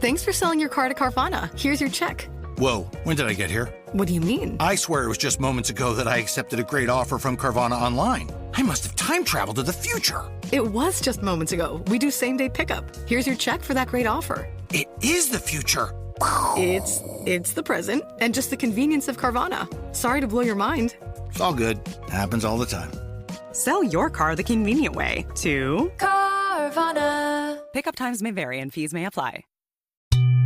Thanks for selling your car to Carvana. Here's your check. Whoa, when did I get here? What do you mean? I swear it was just moments ago that I accepted a great offer from Carvana online. I must have time traveled to the future. It was just moments ago. We do same-day pickup. Here's your check for that great offer. It is the future. It's the present and just the convenience of Carvana. Sorry to blow your mind. It's all good. Happens all the time. Sell your car the convenient way to Carvana. Pickup times may vary and fees may apply.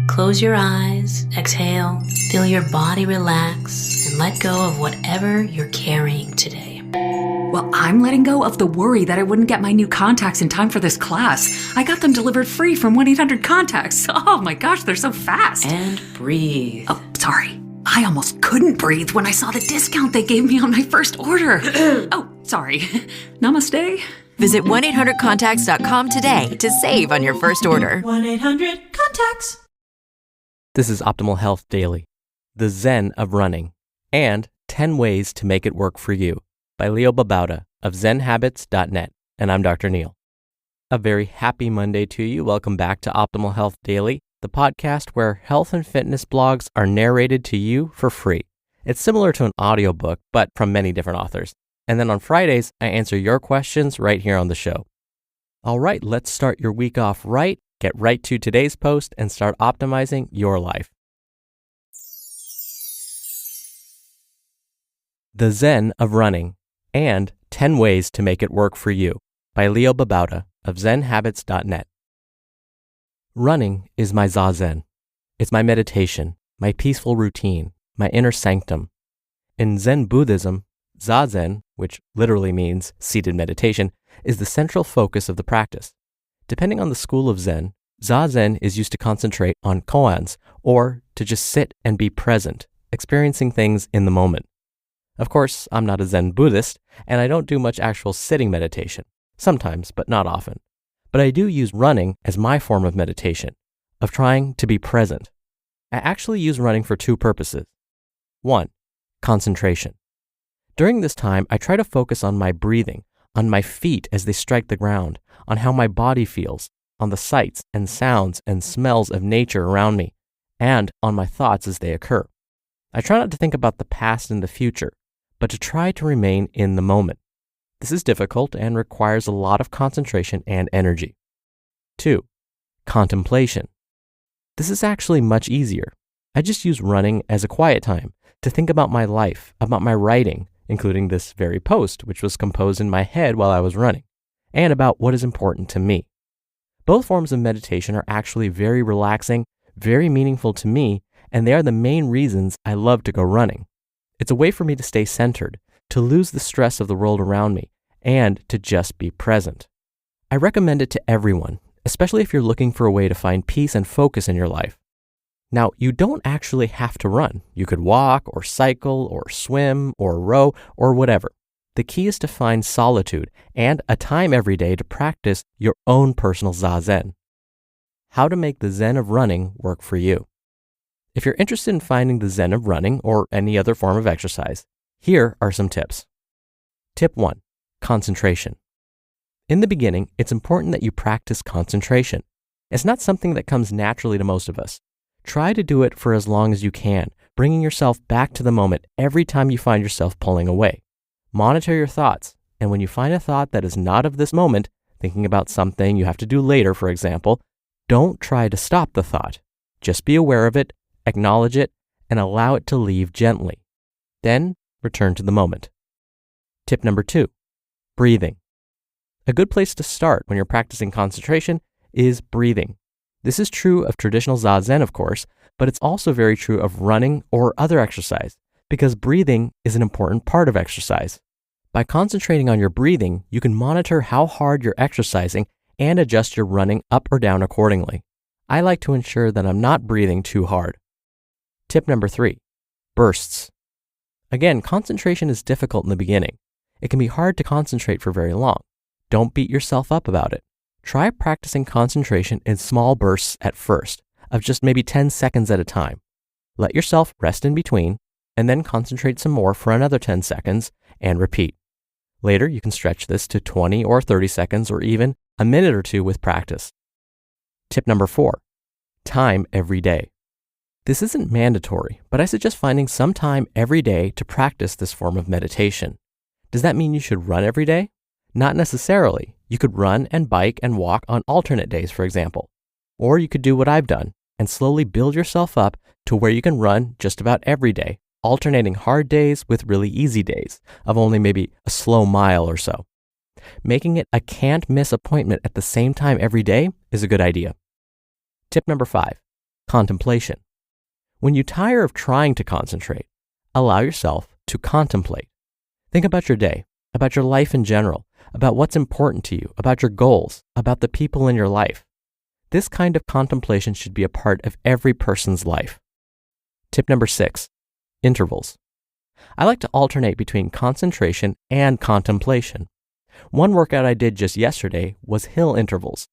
Close your eyes, exhale, feel your body relax, and let go of whatever you're carrying today. Well, I'm letting go of the worry that I wouldn't get my new contacts in time for this class. I got them delivered free from 1-800-CONTACTS. Oh my gosh, they're so fast. And breathe. Oh, sorry. I almost couldn't breathe when I saw the discount they gave me on my first order. Oh, sorry. Namaste. Visit 1-800-CONTACTS.com today to save on your first order. 1-800-CONTACTS. This is Optimal Health Daily, the Zen of Running, and 10 Ways to Make It Work for You by Leo Babauta of zenhabits.net, and I'm Dr. Neil. A very happy Monday to you. Welcome back to Optimal Health Daily, the podcast where health and fitness blogs are narrated to you for free. It's similar to an audiobook, but from many different authors. And then on Fridays, I answer your questions right here on the show. All right, let's start your week off right. Get right to today's post and start optimizing your life. The Zen of Running and 10 Ways to Make It Work for You by Leo Babauta of zenhabits.net. Running is my zazen. It's my meditation, my peaceful routine, my inner sanctum. In Zen Buddhism, zazen, which literally means seated meditation, is the central focus of the practice. Depending on the school of Zen, zazen is used to concentrate on koans, or to just sit and be present, experiencing things in the moment. Of course, I'm not a Zen Buddhist, and I don't do much actual sitting meditation, sometimes, but not often. But I do use running as my form of meditation, of trying to be present. I actually use running for two purposes. 1, concentration. During this time, I try to focus on my breathing, on my feet as they strike the ground, on how my body feels, on the sights and sounds and smells of nature around me, and on my thoughts as they occur. I try not to think about the past and the future, but to try to remain in the moment. This is difficult and requires a lot of concentration and energy. 2, contemplation. This is actually much easier. I just use running as a quiet time to think about my life, about my writing, including this very post, which was composed in my head while I was running, and about what is important to me. Both forms of meditation are actually very relaxing, very meaningful to me, and they are the main reasons I love to go running. It's a way for me to stay centered, to lose the stress of the world around me, and to just be present. I recommend it to everyone, especially if you're looking for a way to find peace and focus in your life. Now, you don't actually have to run. You could walk or cycle or swim or row or whatever. The key is to find solitude and a time every day to practice your own personal zazen. How to make the Zen of running work for you. If you're interested in finding the Zen of running or any other form of exercise, here are some tips. Tip 1, concentration. In the beginning, it's important that you practice concentration. It's not something that comes naturally to most of us. Try to do it for as long as you can, bringing yourself back to the moment every time you find yourself pulling away. Monitor your thoughts, and when you find a thought that is not of this moment, thinking about something you have to do later, for example, don't try to stop the thought. Just be aware of it, acknowledge it, and allow it to leave gently. Then return to the moment. Tip number 2, breathing. A good place to start when you're practicing concentration is breathing. This is true of traditional zazen, of course, but it's also very true of running or other exercise, because breathing is an important part of exercise. By concentrating on your breathing, you can monitor how hard you're exercising and adjust your running up or down accordingly. I like to ensure that I'm not breathing too hard. Tip number 3, bursts. Again, concentration is difficult in the beginning. It can be hard to concentrate for very long. Don't beat yourself up about it. Try practicing concentration in small bursts at first, of just maybe 10 seconds at a time. Let yourself rest in between, and then concentrate some more for another 10 seconds, and repeat. Later, you can stretch this to 20 or 30 seconds, or even a minute or two with practice. Tip number 4, time every day. This isn't mandatory, but I suggest finding some time every day to practice this form of meditation. Does that mean you should run every day? Not necessarily. You could run and bike and walk on alternate days, for example. Or you could do what I've done and slowly build yourself up to where you can run just about every day, alternating hard days with really easy days of only maybe a slow mile or so. Making it a can't miss appointment at the same time every day is a good idea. Tip number 5, contemplation. When you tire of trying to concentrate, allow yourself to contemplate. Think about your day, about your life in general, about what's important to you, about your goals, about the people in your life. This kind of contemplation should be a part of every person's life. Tip number 6, intervals. I like to alternate between concentration and contemplation. One workout I did just yesterday was hill intervals.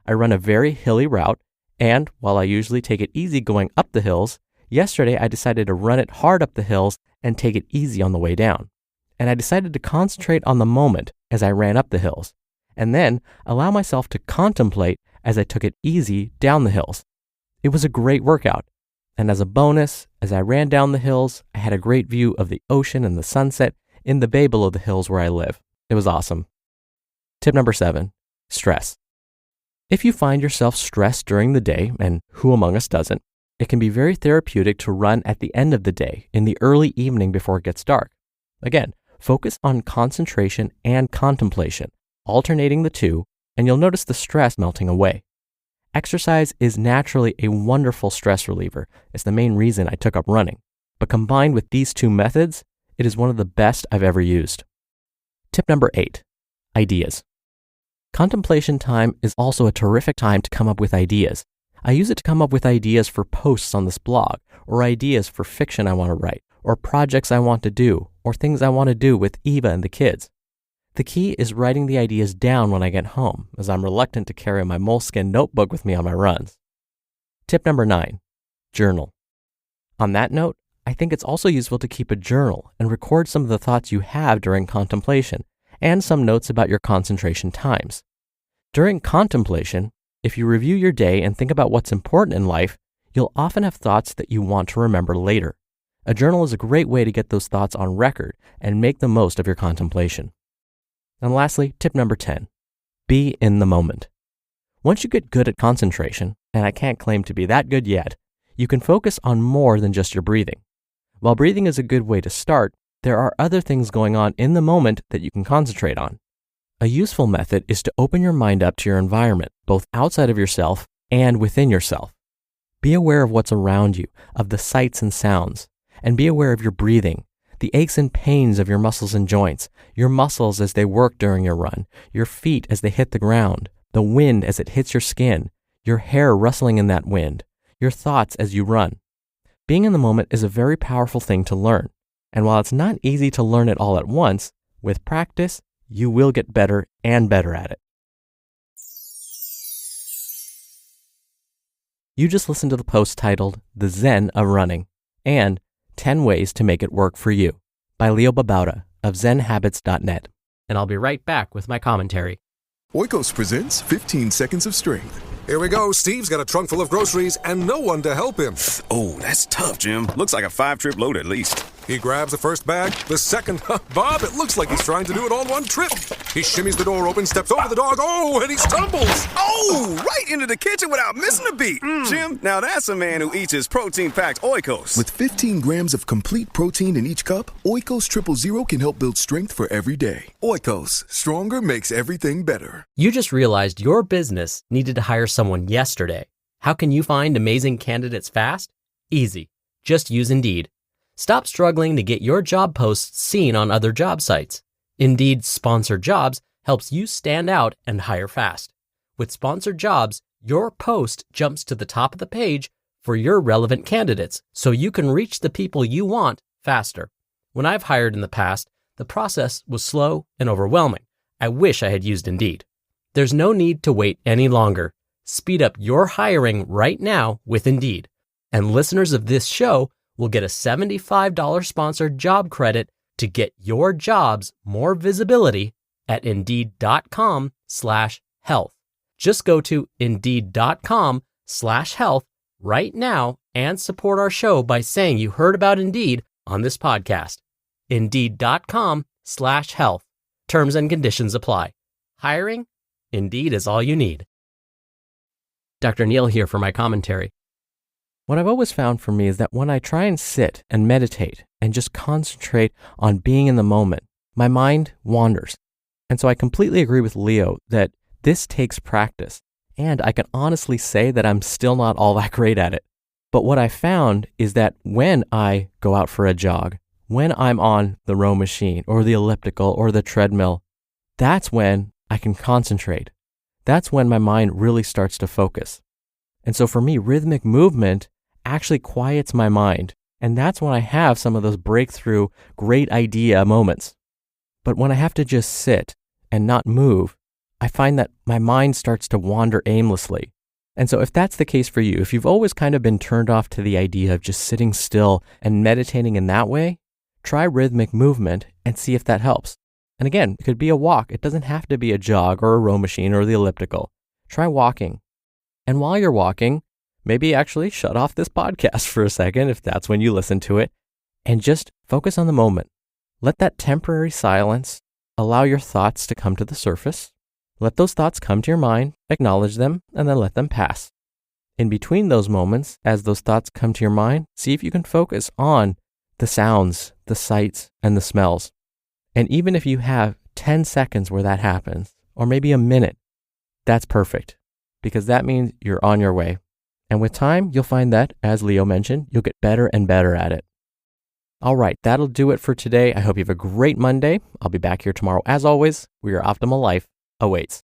I run a very hilly route, and while I usually take it easy going up the hills, yesterday I decided to run it hard up the hills and take it easy on the way down. And I decided to concentrate on the moment as I ran up the hills, and then allow myself to contemplate as I took it easy down the hills. It was a great workout. And as a bonus, as I ran down the hills, I had a great view of the ocean and the sunset in the bay below the hills where I live. It was awesome. Tip number 7, stress. If you find yourself stressed during the day, and who among us doesn't, it can be very therapeutic to run at the end of the day, in the early evening before it gets dark. Again, focus on concentration and contemplation, alternating the two, and you'll notice the stress melting away. Exercise is naturally a wonderful stress reliever. It's the main reason I took up running. But combined with these two methods, it is one of the best I've ever used. Tip number 8, ideas. Contemplation time is also a terrific time to come up with ideas. I use it to come up with ideas for posts on this blog, or ideas for fiction I want to write, or projects I want to do, or things I want to do with Eva and the kids. The key is writing the ideas down when I get home, as I'm reluctant to carry my moleskin notebook with me on my runs. Tip number 9, journal. On that note, I think it's also useful to keep a journal and record some of the thoughts you have during contemplation, and some notes about your concentration times. During contemplation, if you review your day and think about what's important in life, you'll often have thoughts that you want to remember later. A journal is a great way to get those thoughts on record and make the most of your contemplation. And lastly, tip number 10, be in the moment. Once you get good at concentration, and I can't claim to be that good yet, you can focus on more than just your breathing. While breathing is a good way to start, there are other things going on in the moment that you can concentrate on. A useful method is to open your mind up to your environment, both outside of yourself and within yourself. Be aware of what's around you, of the sights and sounds, and be aware of your breathing, the aches and pains of your muscles and joints, your muscles as they work during your run, your feet as they hit the ground, the wind as it hits your skin, your hair rustling in that wind, your thoughts as you run. Being in the moment is a very powerful thing to learn. And while it's not easy to learn it all at once, with practice, you will get better and better at it. You just listened to the post titled The Zen of Running and 10 Ways to Make It Work for You by Leo Babauta of zenhabits.net. And I'll be right back with my commentary. Oikos presents 15 Seconds of Strength. Here we go. Steve's got a trunk full of groceries and no one to help him. Oh, that's tough, Jim. Looks like a 5-trip load at least. He grabs the first bag, the second. Bob, it looks like he's trying to do it all in one trip. He shimmies the door open, steps over the dog. Oh, and he stumbles. Oh, right into the kitchen without missing a beat. Jim, now that's a man who eats his protein-packed Oikos. With 15 grams of complete protein in each cup, Oikos Triple Zero can help build strength for every day. Oikos, stronger makes everything better. You just realized your business needed to hire someone yesterday. How can you find amazing candidates fast? Easy. Just use Indeed. Stop struggling to get your job posts seen on other job sites. Indeed's Sponsored Jobs helps you stand out and hire fast. With Sponsored Jobs, your post jumps to the top of the page for your relevant candidates, so you can reach the people you want faster. When I've hired in the past, the process was slow and overwhelming. I wish I had used Indeed. There's no need to wait any longer. Speed up your hiring right now with Indeed. And listeners of this show will get a $75 sponsored job credit to get your jobs more visibility at Indeed.com/health. Just go to Indeed.com/health right now and support our show by saying you heard about Indeed on this podcast. Indeed.com/health. Terms and conditions apply. Hiring? Indeed is all you need. Dr. Neil here for my commentary. What I've always found for me is that when I try and sit and meditate and just concentrate on being in the moment, my mind wanders. And so I completely agree with Leo that this takes practice. And I can honestly say that I'm still not all that great at it. But what I found is that when I go out for a jog, when I'm on the row machine or the elliptical or the treadmill, that's when I can concentrate. That's when my mind really starts to focus. And so for me, rhythmic movement actually quiets my mind. And that's when I have some of those breakthrough, great idea moments. But when I have to just sit and not move, I find that my mind starts to wander aimlessly. And so if that's the case for you, if you've always kind of been turned off to the idea of just sitting still and meditating in that way, try rhythmic movement and see if that helps. And again, it could be a walk. It doesn't have to be a jog or a row machine or the elliptical. Try walking. And while you're walking, maybe actually shut off this podcast for a second if that's when you listen to it, and just focus on the moment. Let that temporary silence allow your thoughts to come to the surface. Let those thoughts come to your mind, acknowledge them, and then let them pass. In between those moments, as those thoughts come to your mind, see if you can focus on the sounds, the sights, and the smells. And even if you have 10 seconds where that happens, or maybe a minute, that's perfect, because that means you're on your way. And with time, you'll find that, as Leo mentioned, you'll get better and better at it. All right, that'll do it for today. I hope you have a great Monday. I'll be back here tomorrow as always, where your optimal life awaits.